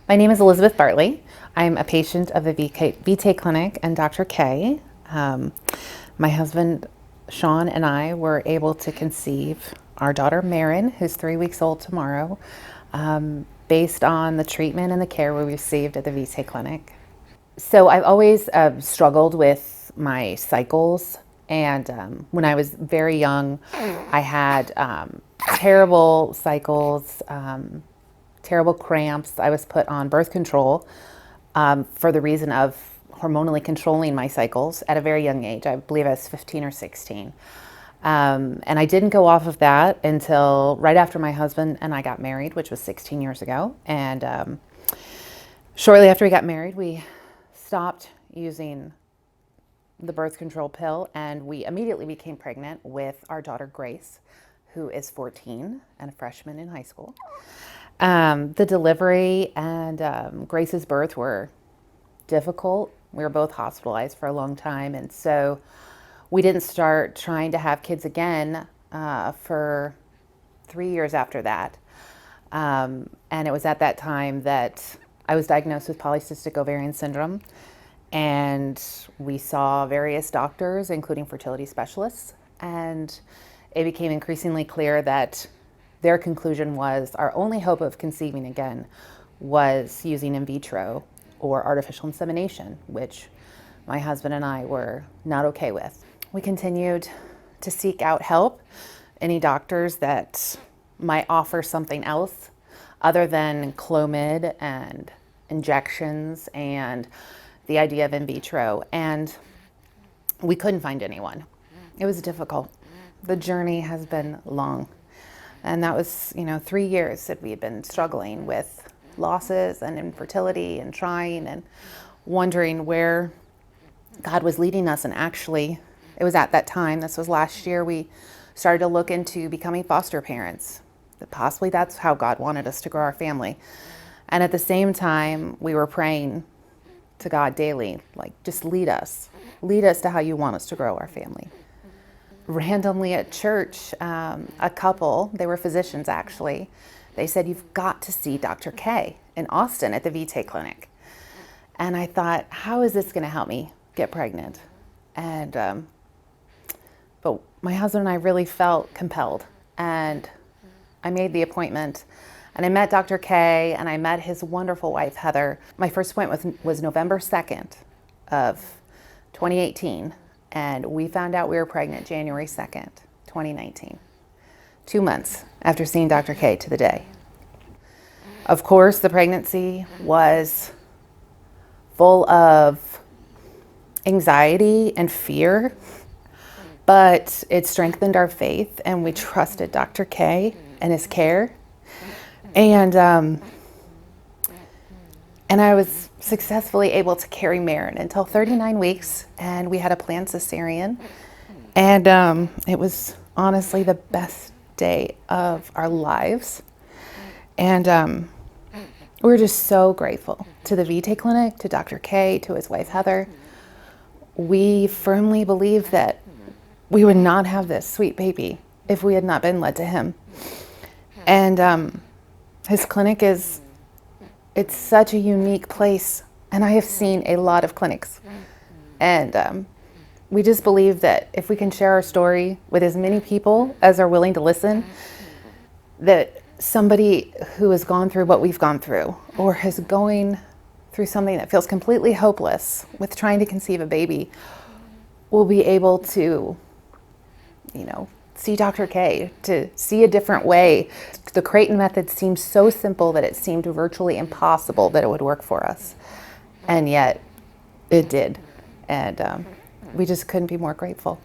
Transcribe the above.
My name is Elizabeth Bartley. I'm a patient of the VK Clinic and Dr. K. My husband, Sean, and I were able to conceive our daughter, Marin, who's 3 weeks old tomorrow, based on the treatment and the care we received at the VK Clinic. So I've always struggled with my cycles. And when I was very young, I had terrible cycles, terrible cramps. I was put on birth control for the reason of hormonally controlling my cycles at a very young age. I believe I was 15 or 16. And I didn't go off of that until right after my husband and I got married, which was 16 years ago. And shortly after we got married, we stopped using the birth control pill, and we immediately became pregnant with our daughter, Grace, who is 14 and a freshman in high school. The delivery and Grace's birth were difficult. We were both hospitalized for a long time, and so we didn't start trying to have kids again for 3 years after that. And it was at that time that I was diagnosed with polycystic ovarian syndrome, and we saw various doctors, including fertility specialists, and it became increasingly clear that their conclusion was our only hope of conceiving again was using in vitro or artificial insemination, which my husband and I were not okay with. We continued to seek out help, any doctors that might offer something else other than Clomid and injections and the idea of in vitro, and we couldn't find anyone. It was difficult. The journey has been long. And that was, 3 years that we had been struggling with losses and infertility and trying and wondering where God was leading us. And actually, it was at that time, this was last year, we started to look into becoming foster parents. That possibly that's how God wanted us to grow our family. And at the same time, we were praying to God daily, like, just lead us to how you want us to grow our family. Randomly at church, a couple, they were physicians actually, they said, you've got to see Dr. K in Austin at the VK Clinic. And I thought, how is this going to help me get pregnant? And but my husband and I really felt compelled, and I made the appointment, and I met Dr. K, and I met his wonderful wife, Heather. My first appointment was November 2nd of 2018. And we found out we were pregnant January 2nd, 2019, 2 months after seeing Dr. K to the day. Of course, the pregnancy was full of anxiety and fear, but it strengthened our faith, and we trusted Dr. K and his care. And I was successfully able to carry Marin until 39 weeks, and we had a planned cesarean. And it was honestly the best day of our lives. And we're just so grateful to the VK Clinic, to Dr. K, to his wife, Heather. We firmly believe that we would not have this sweet baby if we had not been led to him. And his clinic it's such a unique place, and I have seen a lot of clinics. And we just believe that if we can share our story with as many people as are willing to listen, that somebody who has gone through what we've gone through, or is going through something that feels completely hopeless with trying to conceive a baby, will be able to, see Dr. K, to see a different way. The Creighton method seemed so simple that it seemed virtually impossible that it would work for us. And yet it did. And we just couldn't be more grateful.